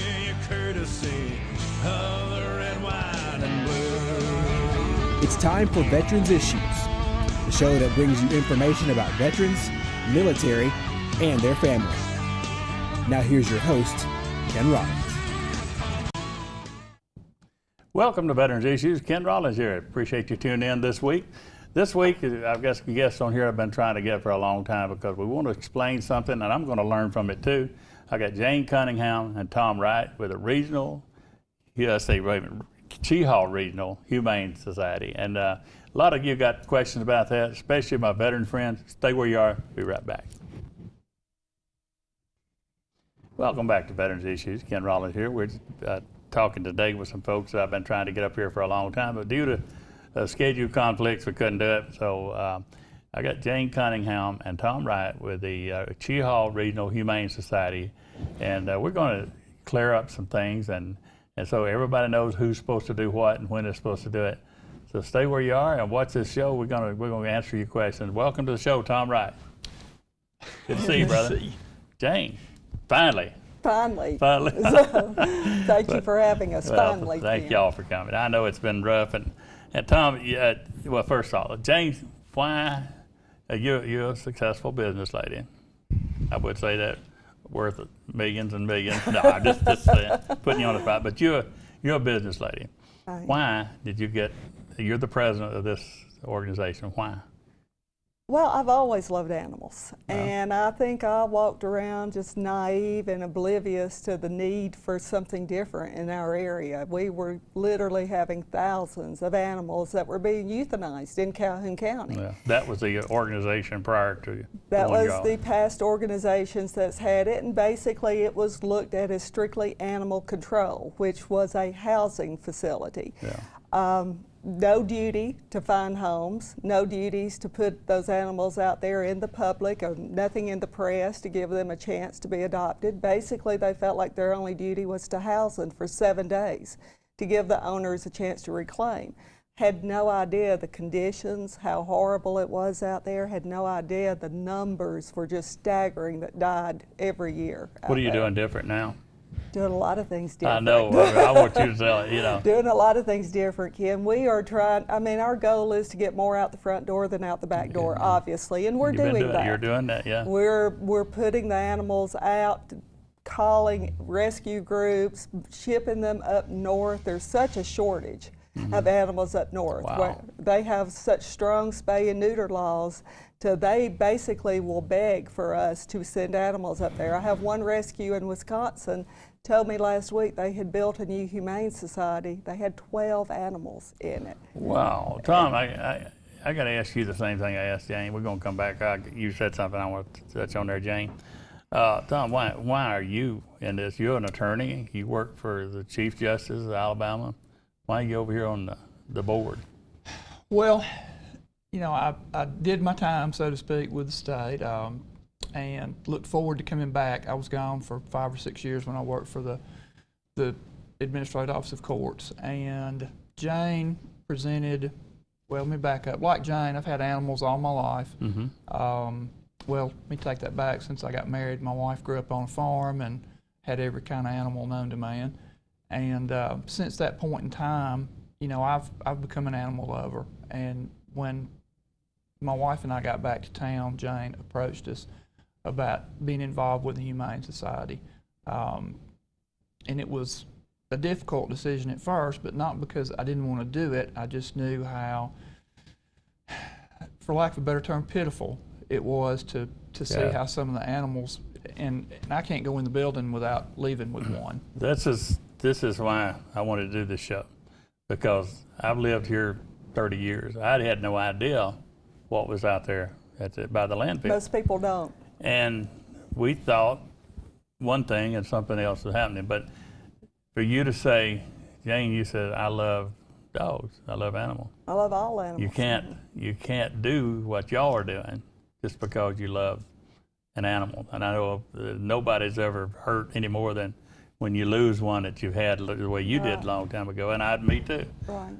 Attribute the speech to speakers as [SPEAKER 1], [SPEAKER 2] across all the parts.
[SPEAKER 1] you courtesy of the red, white, and blue.
[SPEAKER 2] It's time for Veterans Issues, the show that brings you information about veterans, military, and their family. Now here's your host, Ken Rollins.
[SPEAKER 3] Welcome to Veterans Issues. Ken Rollins here. Appreciate you tuning in this week. This week, I've got some guests on here I've been trying to get for a long time because we want to explain something, and I'm going to learn from it too. I got Jane Cunningham and Tom Wright with a regional, Cheaha Regional Humane Society. And a lot of you got questions about that, especially my veteran friends. Stay where you are. Be right back. Welcome back to Veterans Issues. Ken Rollins here. We're talking today with some folks that I've been trying to get up here for a long time, but due to schedule conflicts, we couldn't do it. So I got Jane Cunningham and Tom Wright with the Cheaha Regional Humane Society, and we're going to clear up some things, and so everybody knows who's supposed to do what and when they're supposed to do it. So stay where you are and watch this show. We're going to answer your questions. Welcome to the show, Tom Wright. Good to see you, brother. Jane, finally.
[SPEAKER 4] Finally.
[SPEAKER 3] So,
[SPEAKER 4] thank you for having us.
[SPEAKER 3] Well,
[SPEAKER 4] finally.
[SPEAKER 3] Thank y'all for coming. I know it's been rough, and Tom, well, first of all, Jane, why you're a successful business lady. I would say that worth millions and millions. No, I'm just putting you on the spot. But you're a business lady. Why did you you're the president of this organization? Why?
[SPEAKER 4] Well, I've always loved animals, and I think I walked around just naive and oblivious to the need for something different in our area. We were literally having thousands of animals that were being euthanized in Calhoun County.
[SPEAKER 3] Yeah, that was the organization prior to you.
[SPEAKER 4] That was the past organizations that's had it, and basically it was looked at as strictly animal control, which was a housing facility. Yeah. No duty to find homes, no duties to put those animals out there in the public, or nothing in the press to give them a chance to be adopted. Basically, they felt like their only duty was to house them for 7 days to give the owners a chance to reclaim. Had no idea the conditions, how horrible it was out there, had no idea the numbers were just staggering that died every year.
[SPEAKER 3] What are you doing different now?
[SPEAKER 4] Doing a lot of things different.
[SPEAKER 3] I know. I want you to tell it,
[SPEAKER 4] Doing a lot of things different, Kim. We are trying, our goal is to get more out the front door than out the back door, obviously, and we're doing that.
[SPEAKER 3] You're doing that, yeah.
[SPEAKER 4] We're putting the animals out, calling rescue groups, shipping them up north. There's such a shortage of animals up north.
[SPEAKER 3] Wow.
[SPEAKER 4] They have such strong spay and neuter laws. So they basically will beg for us to send animals up there. I have one rescue in Wisconsin told me last week they had built a new humane society. They had 12 animals in it.
[SPEAKER 3] Wow. Tom, I got to ask you the same thing I asked Jane. We're going to come back. You said something I want to touch on there, Jane. Tom, why are you in this? You're an attorney. You work for the Chief Justice of Alabama. Why are you over here on the board?
[SPEAKER 5] Well, I did my time, so to speak, with the state, and looked forward to coming back. I was gone for 5 or 6 years when I worked for the Administrative Office of Courts. And Jane presented, well, let me back up. Like Jane, I've had animals all my life. Well, let me take that back. Since I got married, my wife grew up on a farm and had every kind of animal known to man. And since that point in time, I've become an animal lover. And when my wife and I got back to town, Jane approached us about being involved with the Humane Society. And it was a difficult decision at first, but not because I didn't want to do it. I just knew how, for lack of a better term, pitiful it was to see how some of the animals, and I can't go in the building without leaving with one.
[SPEAKER 3] This is why I wanted to do this show, because I've lived here 30 years. I had no idea what was out there by the landfill.
[SPEAKER 4] Most people don't.
[SPEAKER 3] And we thought one thing and something else was happening. But for you to say, Jane, you said, I love dogs, I love animals.
[SPEAKER 4] I love all animals.
[SPEAKER 3] You can't do what y'all are doing just because you love an animal. And I know nobody's ever hurt any more than when you lose one that you've had the way you did a long time ago, and me too.
[SPEAKER 4] Right.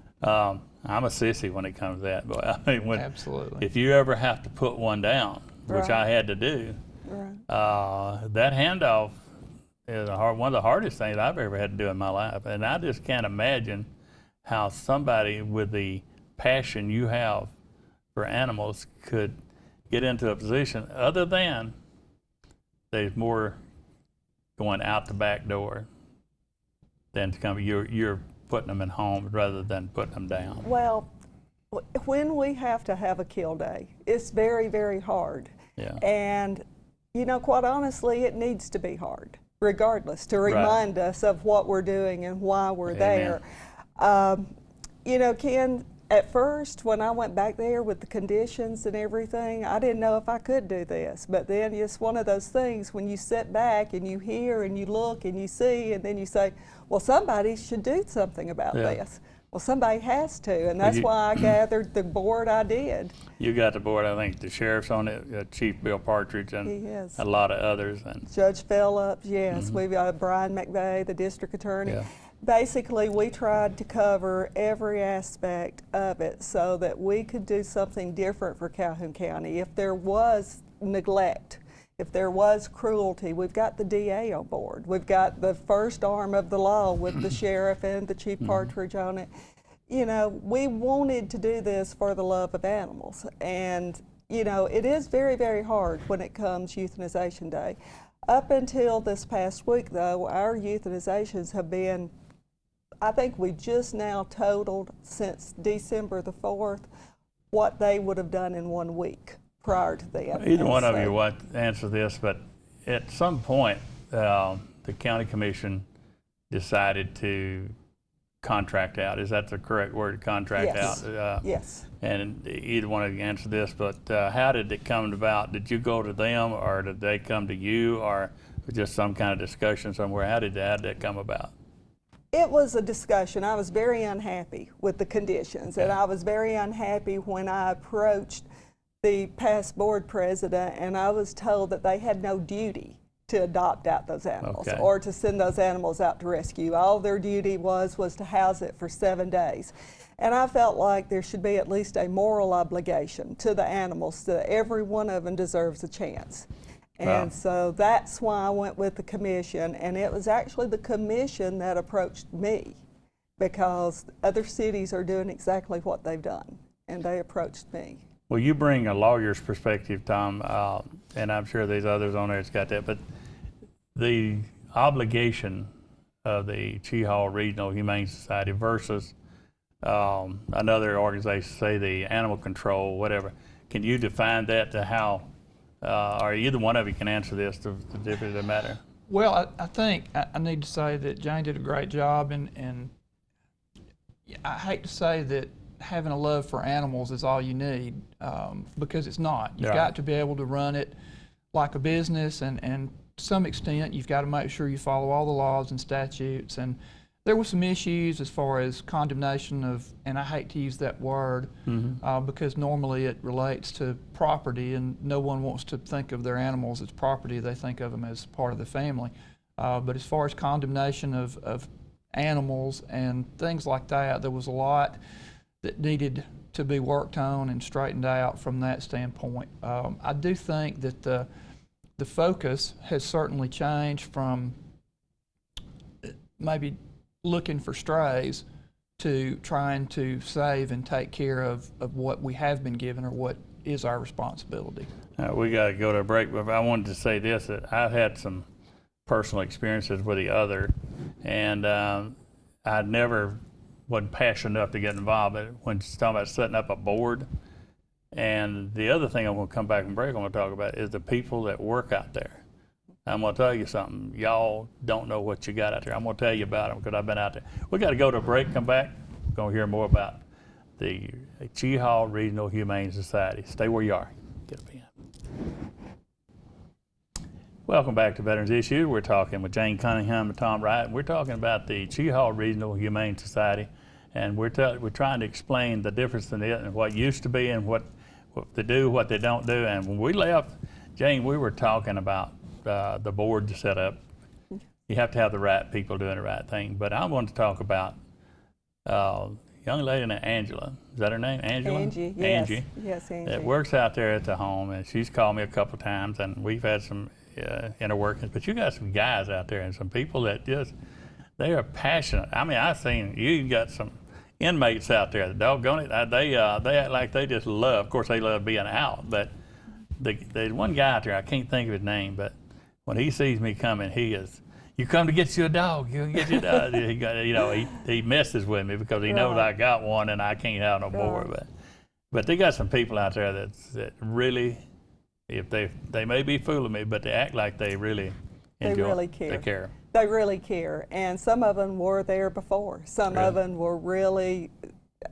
[SPEAKER 3] I'm a sissy when it comes to that, but I mean,
[SPEAKER 5] Absolutely.
[SPEAKER 3] If you ever have to put one down, which I had to do, that handoff is one of the hardest things I've ever had to do in my life. And I just can't imagine how somebody with the passion you have for animals could get into a position other than there's more going out the back door than to come. You're putting them in homes rather than putting them down.
[SPEAKER 4] Well, when we have to have a kill day, it's very, very hard.
[SPEAKER 3] Yeah.
[SPEAKER 4] And, you know, quite honestly, it needs to be hard, regardless, to remind us of what we're doing and why we're
[SPEAKER 3] Amen.
[SPEAKER 4] there. You know, Ken, at first, when I went back there with the conditions and everything, I didn't know if I could do this. But then it's one of those things when you sit back and you hear and you look and you see, and then you say, well, somebody should do something about this. Well, somebody has to, and that's why I gathered the board I did.
[SPEAKER 3] You got the board, I think the sheriff's on it, Chief Bill Partridge, and
[SPEAKER 4] He is.
[SPEAKER 3] a lot of others. And
[SPEAKER 4] Judge Phillips, yes. We've got Brian McVeigh, the district attorney.
[SPEAKER 3] Yeah.
[SPEAKER 4] Basically, we tried to cover every aspect of it so that we could do something different for Calhoun County. If there was neglect, if there was cruelty, we've got the DA on board. We've got the first arm of the law with the sheriff and the Chief Partridge on it. You know, we wanted to do this for the love of animals. And, you know, it is very, very hard when it comes euthanization day. Up until this past week, though, our euthanizations have been, I think we just now totaled since December the 4th what they would have done in 1 week prior to that.
[SPEAKER 3] either one of you want to answer this, but at some point, the county commission decided to contract out. Is that the correct word, contract
[SPEAKER 4] Yes.
[SPEAKER 3] out?
[SPEAKER 4] Yes.
[SPEAKER 3] And either one of you answer this, but how did it come about? Did you go to them, or did they come to you, or just some kind of discussion somewhere? How did that come about?
[SPEAKER 4] It was a discussion. I was very unhappy with the conditions, and I was very unhappy when I approached the past board president and I was told that they had no duty to adopt out those animals or to send those animals out to rescue. All their duty was to house it for 7 days. And I felt like there should be at least a moral obligation to the animals, that every one of them deserves a chance. And so that's why I went with the commission, and it was actually the commission that approached me, because other cities are doing exactly what they've done, and they approached me.
[SPEAKER 3] Well, you bring a lawyer's perspective, Tom, and I'm sure there's others on there that's got that, but the obligation of the Cheaha Regional Humane Society versus another organization, say the animal control, whatever, can you define that to how, or either one of you can answer this, the difference of the matter?
[SPEAKER 5] Well, I think I need to say that Jane did a great job, and I hate to say that having a love for animals is all you need, because it's not. You've got to be able to run it like a business, and to some extent you've got to make sure you follow all the laws and statutes. And there were some issues as far as condemnation of, and I hate to use that word, because normally it relates to property, and no one wants to think of their animals as property. They think of them as part of the family. But as far as condemnation of animals and things like that, there was a lot that needed to be worked on and straightened out from that standpoint. I do think that the focus has certainly changed from maybe looking for strays to trying to save and take care of what we have been given, or what is our responsibility.
[SPEAKER 3] We got to go to a break, but I wanted to say this, that I've had some personal experiences with the other, and I never wasn't passionate enough to get involved. But when she's talking about setting up a board, and the other thing I'm going to come back and break, I'm going to talk about is the people that work out there. I'm going to tell you something. Y'all don't know what you got out there. I'm going to tell you about them because I've been out there. We got to go to a break, come back. We're going to hear more about the Cheaha Regional Humane Society. Stay where you are. Get a pen. Welcome back to Veterans Issues. We're talking with Jane Cunningham and Tom Wright. We're talking about the Cheaha Regional Humane Society, and we're trying to explain the difference in it and what used to be and what they do, what they don't do. And when we left, Jane, we were talking about the board to set up. You have to have the right people doing the right thing. But I want to talk about a young lady named Angela. Is that her name? Angela?
[SPEAKER 4] Angie, yes.
[SPEAKER 3] Angie.
[SPEAKER 4] Yes, Angie.
[SPEAKER 3] That works out there at the home, and she's called me a couple times, and we've had some inner workings, but you got some guys out there and some people that they are passionate. I mean, I've seen you got some inmates out there. Doggone it, they act like they just love. Of course, they love being out. But there's one guy out there. I can't think of his name, but when he sees me coming, he is. You come to get you a dog. You get your dog. He messes with me because he knows I got one and I can't have no more. But they got some people out there that really, if they may be fooling me, but they act like they really enjoy.
[SPEAKER 4] They really care.
[SPEAKER 3] They care.
[SPEAKER 4] They really care, and some of them were there before. Some of them were really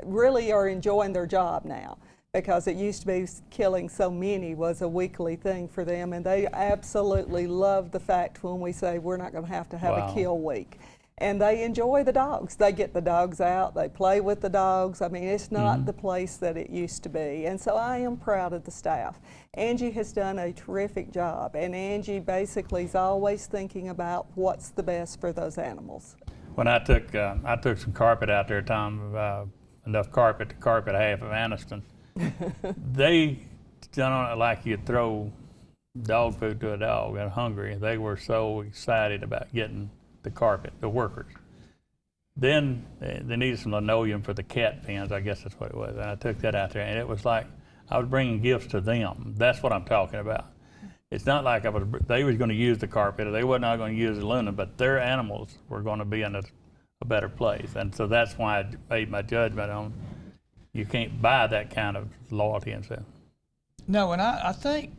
[SPEAKER 4] are enjoying their job now, because it used to be killing so many was a weekly thing for them, and they absolutely love the fact when we say we're not going to have a kill week. And they enjoy the dogs. They get the dogs out, they play with the dogs. I mean, it's not the place that it used to be. And so I am proud of the staff. Angie has done a terrific job, and Angie basically is always thinking about what's the best for those animals.
[SPEAKER 3] When I took some carpet out there, Tom, enough carpet to carpet half of Anniston, they done on it like you throw dog food to a dog and hungry. They were so excited about getting the carpet, the workers. Then they needed some linoleum for the cat pens, I guess that's what it was. And I took that out there, and it was like I was bringing gifts to them. That's what I'm talking about. It's not like they was going to use the carpet, or they were not going to use the linen, but their animals were going to be in a better place. And so that's why I made my judgment on you can't buy that kind of loyalty and stuff.
[SPEAKER 5] No, and I think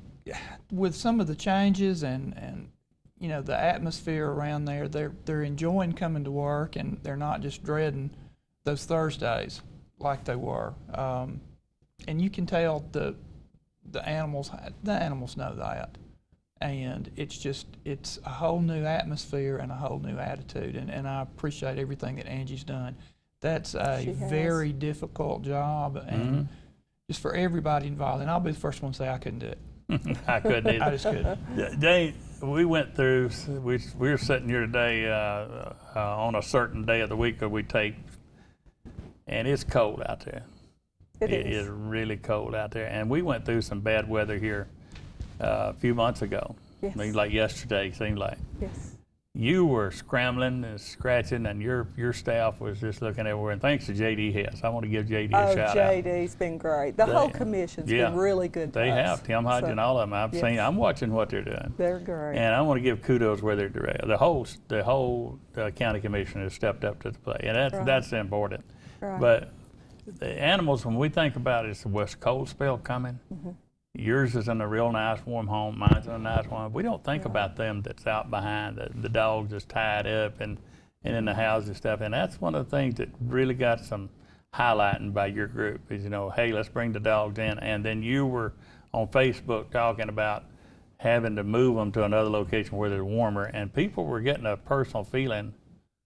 [SPEAKER 5] with some of the changes and the atmosphere around there, they're enjoying coming to work, and they're not just dreading those Thursdays like they were. And you can tell the animals know that, and it's a whole new atmosphere and a whole new attitude. And I appreciate everything that Angie's done. That's a very difficult job, and just for everybody involved. And I'll be the first one to say I couldn't do it.
[SPEAKER 3] I couldn't either.
[SPEAKER 5] I just couldn't.
[SPEAKER 3] We went through, we were sitting here today on a certain day of the week that we take, and it's cold out there. It is really cold out there. And we went through some bad weather here a few months ago.
[SPEAKER 4] Yes.
[SPEAKER 3] I mean, like yesterday, it seemed like.
[SPEAKER 4] Yes.
[SPEAKER 3] You were scrambling and scratching, and your staff was just looking everywhere. And thanks to J.D. Hess. I want to give J.D. a shout out.
[SPEAKER 4] J.D.'s been great. The whole commission's been really good to us.
[SPEAKER 3] They have. Tim Hodge and all of them. I'm watching what they're doing.
[SPEAKER 4] They're great.
[SPEAKER 3] And I want to give kudos where they're direct. The whole county commission has stepped up to the plate, and that's important.
[SPEAKER 4] Right.
[SPEAKER 3] But the animals, when we think about it, it's the West cold spell coming. Yours is in a real nice warm home. Mine's in a nice one. We don't think about them that's out behind. The dogs just tied up and in the house and stuff. And that's one of the things that really got some highlighting by your group is, hey, let's bring the dogs in. And then you were on Facebook talking about having to move them to another location where they're warmer. And people were getting a personal feeling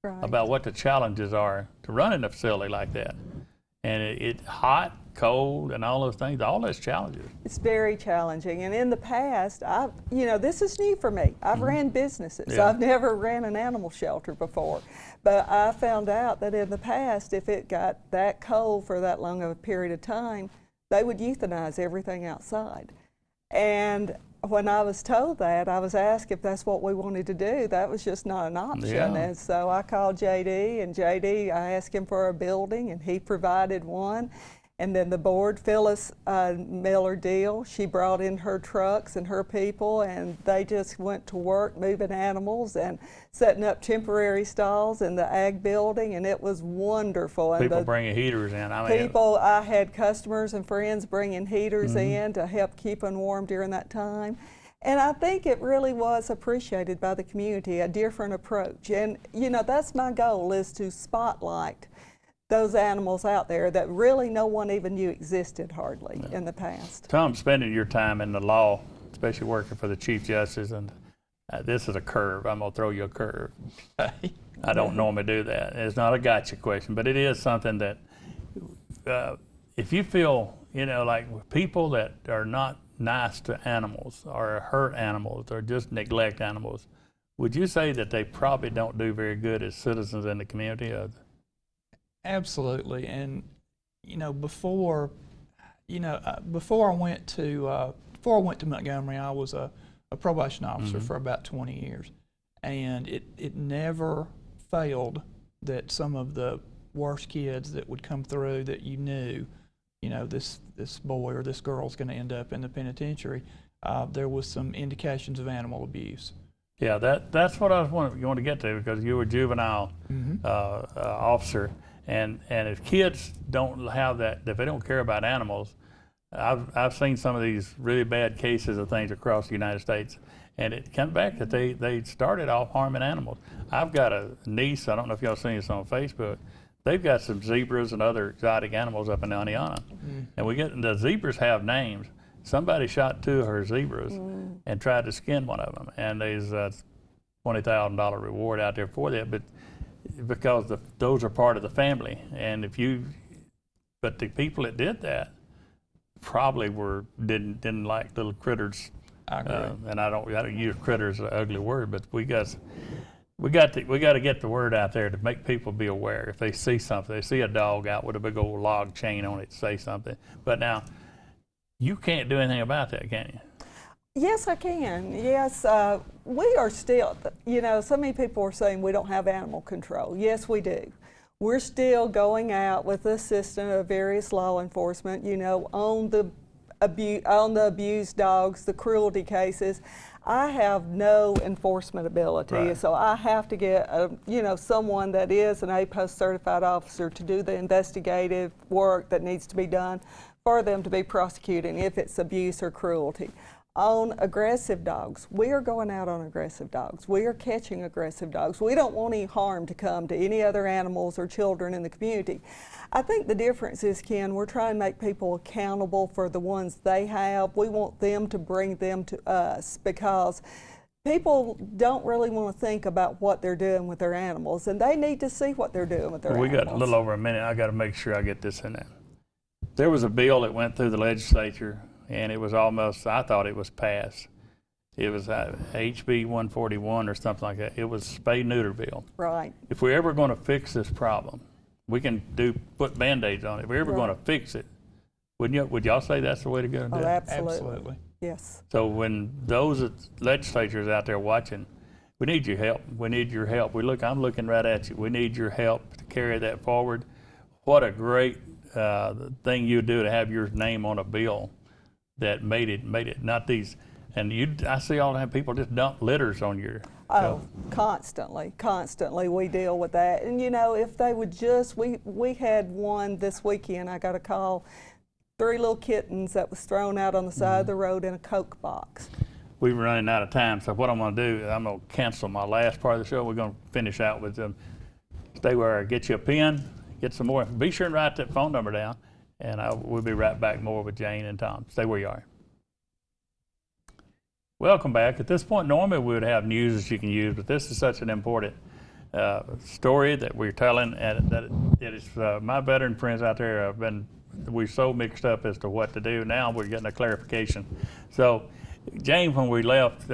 [SPEAKER 3] about what the challenges are to running a facility like that. And it's hot, cold, and all those things, all those challenges.
[SPEAKER 4] It's very challenging. And in the past, this is new for me. I've ran businesses.
[SPEAKER 3] Yeah.
[SPEAKER 4] I've never ran an animal shelter before. But I found out that in the past, if it got that cold for that long of a period of time, they would euthanize everything outside. And when I was told that, I was asked if that's what we wanted to do. That was just not an option.
[SPEAKER 3] Yeah.
[SPEAKER 4] And so I called J.D., and J.D., I asked him for a building, and he provided one. And then the board, Phyllis Miller Deal, she brought in her trucks and her people, and they just went to work moving animals and setting up temporary stalls in the ag building, and it was wonderful. And
[SPEAKER 3] People bringing heaters in.
[SPEAKER 4] I had customers and friends bringing heaters in to help keep them warm during that time. And I think it really was appreciated by the community, a different approach. And, that's my goal, is to spotlight those animals out there that really no one even knew existed hardly in the past.
[SPEAKER 3] Tom, spending your time in the law, especially working for the Chief Justice, and this is a curve. I'm going to throw you a curve. I don't normally do that. It's not a gotcha question, but it is something that if you feel, like people that are not nice to animals or hurt animals or just neglect animals, would you say that they probably don't do very good as citizens in the community?
[SPEAKER 5] Absolutely. And before I went to Montgomery, I was a a probation officer for about 20 years. And it never failed that some of the worst kids that would come through that you knew, this boy or this girl's going to end up in the penitentiary, there was some indications of animal abuse.
[SPEAKER 3] Yeah, that's what I was want to get to, because you were a juvenile officer, and if kids don't have that, if they don't care about animals, I've seen some of these really bad cases of things across the United States, and it comes back that they started off harming animals. I've got a niece, I don't know if y'all seen this on Facebook, they've got some zebras and other exotic animals up in Aniana, and the zebras have names. Somebody shot 2 of her zebras and tried to skin one of them, and there's a $20,000 reward out there for that, but because those are part of the family, and but the people that did that probably didn't like little critters.
[SPEAKER 5] I agree.
[SPEAKER 3] And I don't use critters as an ugly word, but we got to get the word out there to make people be aware. If they see something, they see a dog out with a big old log chain on it, say something. But now, you can't do anything about that, can you?
[SPEAKER 4] Yes, I can. Yes, we are still, so many people are saying we don't have animal control. Yes, we do. We're still going out with the assistance of various law enforcement, on the abused dogs, the cruelty cases. I have no enforcement ability,
[SPEAKER 3] Right.
[SPEAKER 4] so I have to get, someone that is an A-post certified officer to do the investigative work that needs to be done for them to be prosecuting if it's abuse or cruelty. On aggressive dogs, we are going out on aggressive dogs. We are catching aggressive dogs. We don't want any harm to come to any other animals or children in the community. I think the difference is, Ken, we're trying to make people accountable for the ones they have. We want them to bring them to us, because people don't really want to think about what they're doing with their animals, and they need to see what they're doing with their animals.
[SPEAKER 3] We got a little over a minute. I got to make sure I get this in there. There was a bill that went through the legislature, and it was I thought it was passed. It was HB 141 or something like that. It was spay-neuter bill.
[SPEAKER 4] Right.
[SPEAKER 3] If we're ever going to fix this problem, we can put Band-Aids on it. If we're ever going to fix it, would y'all say that's the way to go and do it?
[SPEAKER 4] Absolutely. Yes.
[SPEAKER 3] So when those legislatures out there watching, we need your help. We need your help. I'm looking right at you. We need your help to carry that forward. What a great thing you do to have your name on a bill that made it not these. And I see all the time people just dump litters on your.
[SPEAKER 4] Oh, constantly we deal with that. And if they would just, we had one this weekend, I got a call, 3 little kittens that was thrown out on the side of the road in a Coke box.
[SPEAKER 3] We're running out of time, so what I'm going to do, I'm going to cancel my last part of the show. We're going to finish out with them. Stay where, get you a pen, get some more. Be sure and write that phone number down, and we'll be right back more with Jane and Tom. Stay where you are. Welcome back. At this point, normally we would have news that you can use, but this is such an important story that we're telling, and that it is my veteran friends out there we're so mixed up as to what to do. Now we're getting a clarification. So, Jane, when we left,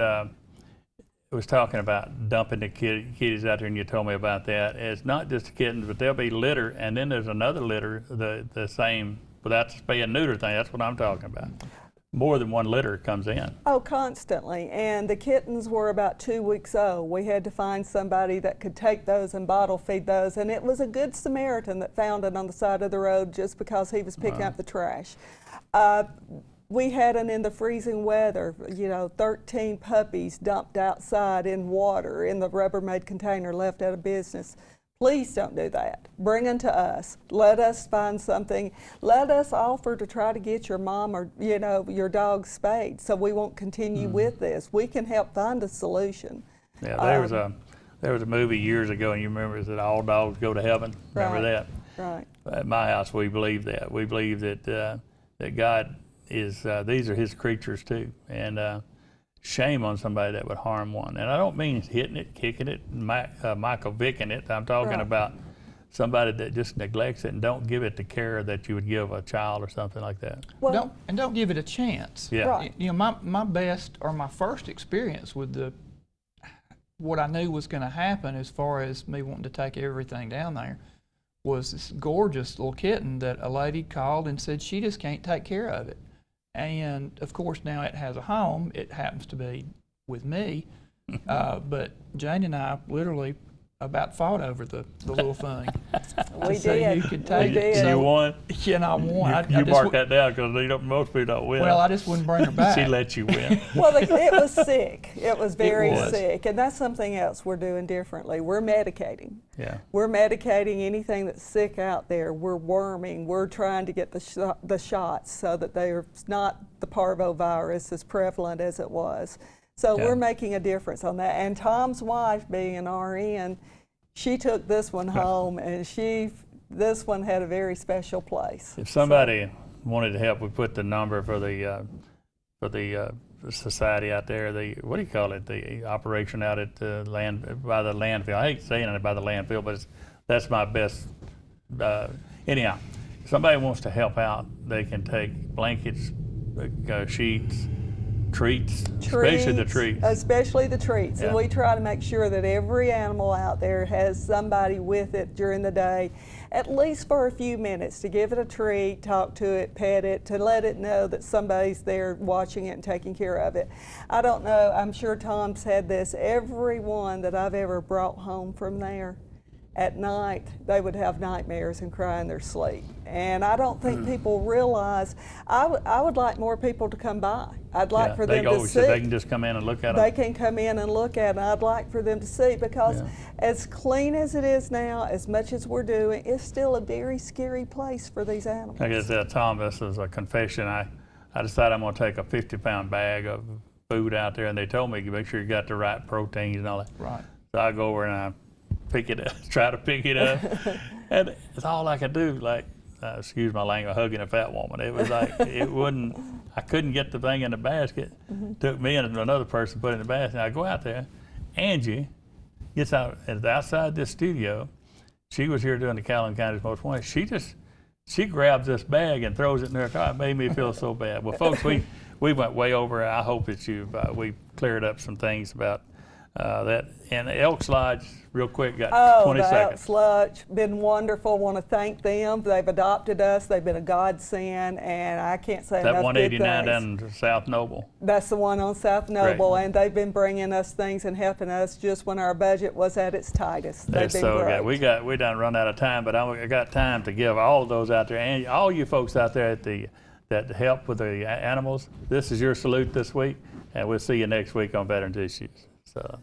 [SPEAKER 3] was talking about dumping the kitties out there, and you told me about that. It's not just the kittens, but there'll be litter, and then there's another litter, the same, without the spay and neuter thing. That's what I'm talking about. More than one litter comes in. Oh,
[SPEAKER 4] constantly. And the kittens were about 2 weeks old. We had to find somebody that could take those and bottle feed those. And it was a good Samaritan that found it on the side of the road just because he was picking up the trash. We had it in the freezing weather, 13 puppies dumped outside in water in the Rubbermaid container left out of business. Please don't do that. Bring them to us. Let us find something. Let us offer to try to get your mom or your dog spayed, so we won't continue with this. We can help find a solution.
[SPEAKER 3] Yeah, there was a movie years ago, and you remember, is that All Dogs Go to Heaven? Remember that?
[SPEAKER 4] Right.
[SPEAKER 3] At my house, we believe that. We believe that that God is these are His creatures too, and shame on somebody that would harm one. And I don't mean hitting it, kicking it, Michael Vicking it. I'm talking about somebody that just neglects it and don't give it the care that you would give a child or something like that.
[SPEAKER 5] Well, don't give it a chance.
[SPEAKER 3] Yeah.
[SPEAKER 4] Right.
[SPEAKER 5] My best or my first experience with what I knew was going to happen as far as me wanting to take everything down there was this gorgeous little kitten that a lady called and said she just can't take care of it. And of course now it has a home. It happens to be with me. But Jane and I literally about fought over the little thing.
[SPEAKER 4] We
[SPEAKER 5] So
[SPEAKER 4] did.
[SPEAKER 5] you could take
[SPEAKER 4] We
[SPEAKER 5] it.
[SPEAKER 4] did.
[SPEAKER 3] You won?
[SPEAKER 5] Yeah, and I won.
[SPEAKER 3] You mark that down because most people don't win.
[SPEAKER 5] Well, I just wouldn't bring her back.
[SPEAKER 3] She let you win.
[SPEAKER 4] Well, it was sick. It was very
[SPEAKER 5] was.
[SPEAKER 4] sick. And that's something else we're doing differently. We're medicating.
[SPEAKER 3] Yeah.
[SPEAKER 4] We're medicating anything that's sick out there. We're worming. We're trying to get the shots so that they're not the parvovirus as prevalent as it was. So
[SPEAKER 3] Yeah.
[SPEAKER 4] we're making a difference on that. And Tom's wife, being an RN, she took this one home, and this one had a very special place.
[SPEAKER 3] If somebody wanted to help, we put the number for the society out there. The what do you call it? The operation out at by the landfill. I hate saying it by the landfill, but that's my best. Anyhow, if somebody wants to help out, they can take blankets, sheets, treats, especially the treats.
[SPEAKER 4] Especially the treats.
[SPEAKER 3] Yeah.
[SPEAKER 4] And we try to make sure that every animal out there has somebody with it during the day, at least for a few minutes, to give it a treat, talk to it, pet it, to let it know that somebody's there watching it and taking care of it. I don't know, I'm sure Tom's had this, every one that I've ever brought home from there, at night, they would have nightmares and cry in their sleep. And I don't think people realize, I would like more people to come by. I'd like for them to see.
[SPEAKER 3] They can just come in and look at them?
[SPEAKER 4] They can come in and look at it. I'd like for them to see, because as clean as it is now, as much as we're doing, it's still a very scary place for these animals.
[SPEAKER 3] Like I said, Tom, this is a confession. I decided I'm going to take a 50-pound bag of food out there, and they told me, make sure you got the right proteins and all that.
[SPEAKER 5] Right.
[SPEAKER 3] So I go over and I pick it up, try to pick it up, and it's all I could do, like, excuse my language, hugging a fat woman. It was like, I couldn't get the thing in the basket. Took me and another person put it in the basket. I go out there, Angie gets out, and outside this studio, she was here doing the Calhoun County's Most Wanted. She grabs this bag and throws it in her car. It made me feel so bad. Well, folks, we went way over. I hope that we cleared up some things about that. And the Elks Lodge, real quick, got 20
[SPEAKER 4] the
[SPEAKER 3] seconds.
[SPEAKER 4] Elks Lodge, been wonderful. Want to thank them. They've adopted us. They've been a godsend, and I can't say enough
[SPEAKER 3] That
[SPEAKER 4] good
[SPEAKER 3] 189
[SPEAKER 4] things.
[SPEAKER 3] down to South Noble.
[SPEAKER 4] That's the one on South Noble,
[SPEAKER 3] Great.
[SPEAKER 4] and they've been bringing us things and helping us just when our budget was at its tightest. They've
[SPEAKER 3] That's
[SPEAKER 4] been
[SPEAKER 3] so
[SPEAKER 4] great.
[SPEAKER 3] good. We done run out of time, but I got time to give all of those out there, and all you folks out there that help with the animals. This is your salute this week, and we'll see you next week on Veterans Issues. So.